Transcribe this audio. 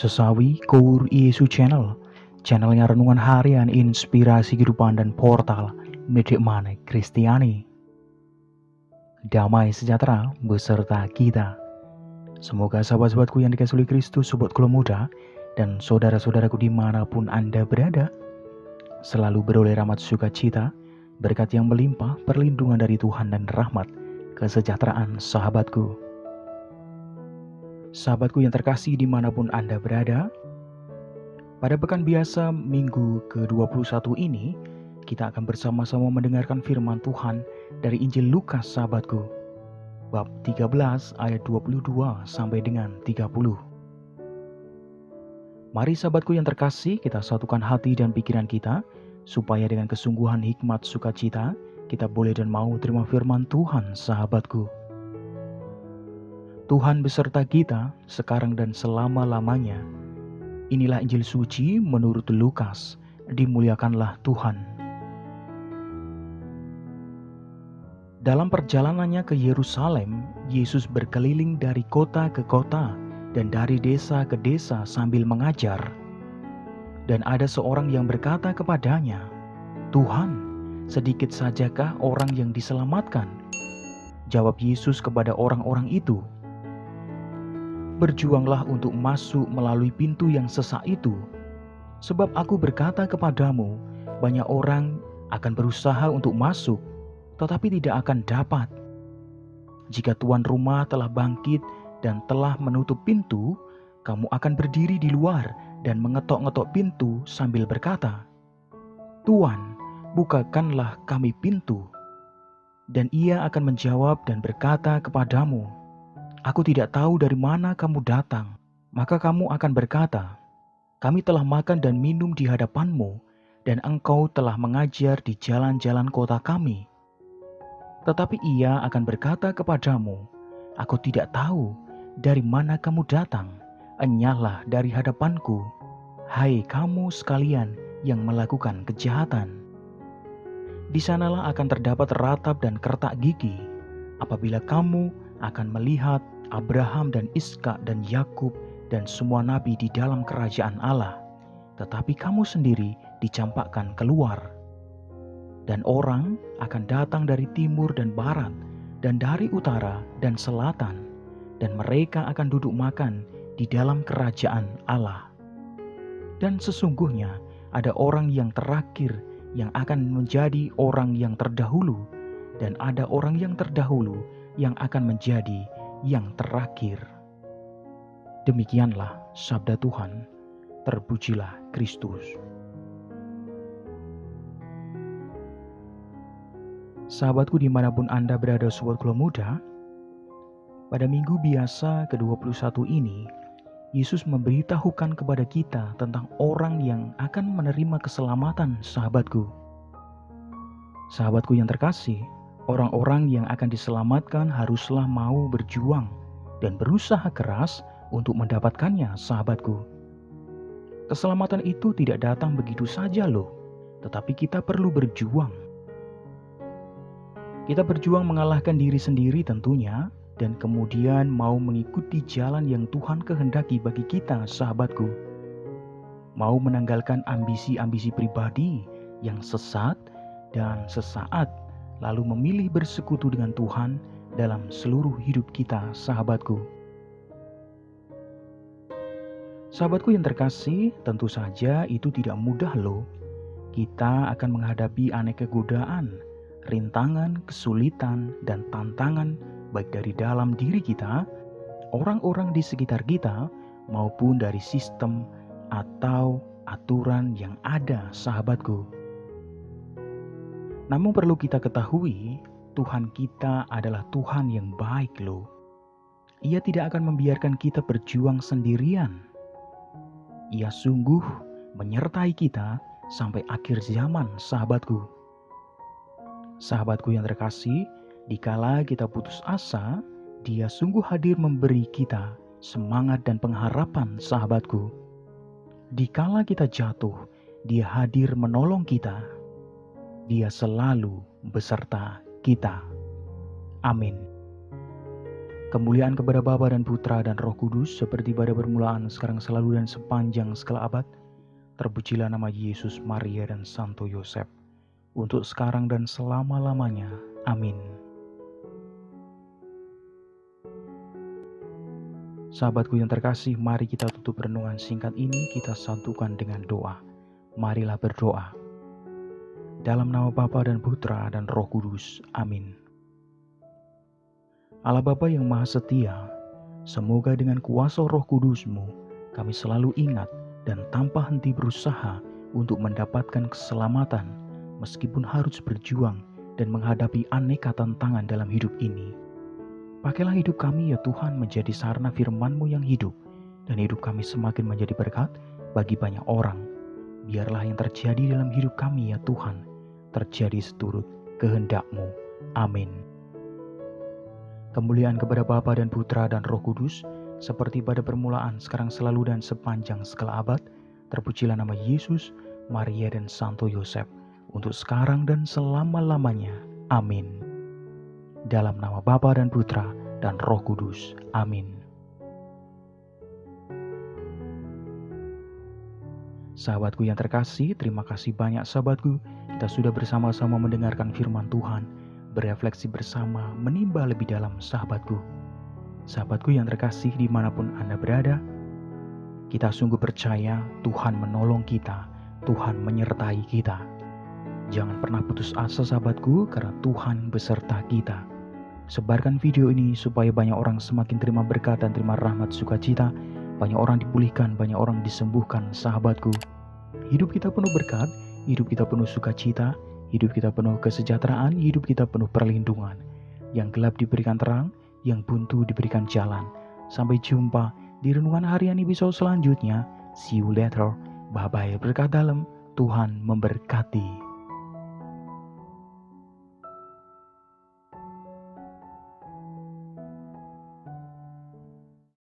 Sesawi Kour Yesu channelnya renungan harian, inspirasi kehidupan dan portal Medik Mana Kristiani. Damai sejahtera beserta kita. Semoga sahabat-sahabatku yang dikasihi oleh Kristus, sobat kula muda, dan saudara-saudaraku dimanapun Anda berada, selalu beroleh rahmat sukacita, berkat yang melimpah, perlindungan dari Tuhan dan rahmat, kesejahteraan sahabatku. Sahabatku yang terkasih dimanapun Anda berada, pada pekan biasa minggu ke-21 ini, kita akan bersama-sama mendengarkan firman Tuhan dari Injil Lukas sahabatku, bab 13 ayat 22 sampai dengan 30. Mari sahabatku yang terkasih, kita satukan hati dan pikiran kita, supaya dengan kesungguhan hikmat sukacita, kita boleh dan mau terima firman Tuhan sahabatku. Tuhan beserta kita sekarang dan selama-lamanya. Inilah Injil suci menurut Lukas. Dimuliakanlah Tuhan. Dalam perjalanannya ke Yerusalem, Yesus berkeliling dari kota ke kota dan dari desa ke desa sambil mengajar. Dan ada seorang yang berkata kepadanya, "Tuhan, sedikit sajakah orang yang diselamatkan?" Jawab Yesus kepada orang-orang itu, "Berjuanglah untuk masuk melalui pintu yang sesak itu. Sebab aku berkata kepadamu, banyak orang akan berusaha untuk masuk, tetapi tidak akan dapat. Jika tuan rumah telah bangkit dan telah menutup pintu, kamu akan berdiri di luar dan mengetok-ngetok pintu sambil berkata, 'Tuan, bukakanlah kami pintu.' Dan ia akan menjawab dan berkata kepadamu, 'Aku tidak tahu dari mana kamu datang.' Maka kamu akan berkata, 'Kami telah makan dan minum di hadapanmu, dan engkau telah mengajar di jalan-jalan kota kami.' Tetapi ia akan berkata kepadamu, 'Aku tidak tahu dari mana kamu datang. Enyahlah dari hadapanku, hai kamu sekalian yang melakukan kejahatan.' Di sanalah akan terdapat ratap dan kertak gigi, apabila kamu akan melihat Abraham dan Ishak dan Yakub dan semua nabi di dalam kerajaan Allah, tetapi kamu sendiri dicampakkan keluar. Dan orang akan datang dari timur dan barat, dan dari utara dan selatan, dan mereka akan duduk makan di dalam kerajaan Allah. Dan sesungguhnya ada orang yang terakhir yang akan menjadi orang yang terdahulu, dan ada orang yang terdahulu yang akan menjadi yang terakhir." Demikianlah sabda Tuhan. Terpujilah Kristus. Sahabatku dimanapun Anda berada, sobat kula muda, pada minggu biasa ke-21 ini, Yesus memberitahukan kepada kita tentang orang yang akan menerima keselamatan sahabatku. Sahabatku yang terkasih, orang-orang yang akan diselamatkan haruslah mau berjuang dan berusaha keras untuk mendapatkannya sahabatku. Keselamatan itu tidak datang begitu saja loh, tetapi kita perlu berjuang. Kita berjuang mengalahkan diri sendiri tentunya, dan kemudian mau mengikuti jalan yang Tuhan kehendaki bagi kita sahabatku. Mau menanggalkan ambisi-ambisi pribadi yang sesat dan sesaat, lalu memilih bersekutu dengan Tuhan dalam seluruh hidup kita sahabatku. Sahabatku yang terkasih, tentu saja itu tidak mudah loh. Kita akan menghadapi aneka godaan, rintangan, kesulitan, dan tantangan baik dari dalam diri kita, orang-orang di sekitar kita, maupun dari sistem atau aturan yang ada sahabatku. Namun perlu kita ketahui, Tuhan kita adalah Tuhan yang baik loh. Ia tidak akan membiarkan kita berjuang sendirian. Ia sungguh menyertai kita sampai akhir zaman sahabatku. Sahabatku yang terkasih, dikala kita putus asa, Dia sungguh hadir memberi kita semangat dan pengharapan sahabatku. Dikala kita jatuh, Dia hadir menolong kita. Dia selalu beserta kita. Amin. Kemuliaan kepada Bapa dan Putra dan Roh Kudus, seperti pada permulaan, sekarang, selalu, dan sepanjang segala abad. Terpujilah nama Yesus, Maria, dan Santo Yosef, untuk sekarang dan selama-lamanya. Amin. Sahabatku yang terkasih, mari kita tutup renungan singkat ini, kita satukan dengan doa. Marilah berdoa. Dalam nama Bapa dan Putra dan Roh Kudus. Amin. Allah Bapa yang Maha Setia, semoga dengan kuasa Roh Kudus-Mu, kami selalu ingat dan tanpa henti berusaha untuk mendapatkan keselamatan, meskipun harus berjuang dan menghadapi aneka tantangan dalam hidup ini. Pakailah hidup kami ya Tuhan menjadi sarana firman-Mu yang hidup, dan hidup kami semakin menjadi berkat bagi banyak orang. Biarlah yang terjadi dalam hidup kami ya Tuhan, terjadi seturut kehendak-Mu. Amin. Kemuliaan kepada Bapa dan Putra dan Roh Kudus, seperti pada permulaan, sekarang, selalu, dan sepanjang segala abad. Terpujilah nama Yesus, Maria, dan Santo Yosef, untuk sekarang dan selama-lamanya. Amin. Dalam nama Bapa dan Putra dan Roh Kudus. Amin. Sahabatku yang terkasih, terima kasih banyak sahabatku. Kita sudah bersama-sama mendengarkan firman Tuhan, berefleksi bersama, menimba lebih dalam sahabatku. Sahabatku yang terkasih dimanapun Anda berada, kita sungguh percaya Tuhan menolong kita, Tuhan menyertai kita. Jangan pernah putus asa sahabatku, karena Tuhan beserta kita. Sebarkan video ini supaya banyak orang semakin terima berkat dan terima rahmat sukacita. Banyak orang dipulihkan, banyak orang disembuhkan sahabatku. Hidup kita penuh berkat, hidup kita penuh sukacita, hidup kita penuh kesejahteraan, hidup kita penuh perlindungan. Yang gelap diberikan terang, yang buntu diberikan jalan. Sampai jumpa di renungan harian episode selanjutnya. See you later. Bye-bye. Berkat dalam. Tuhan memberkati.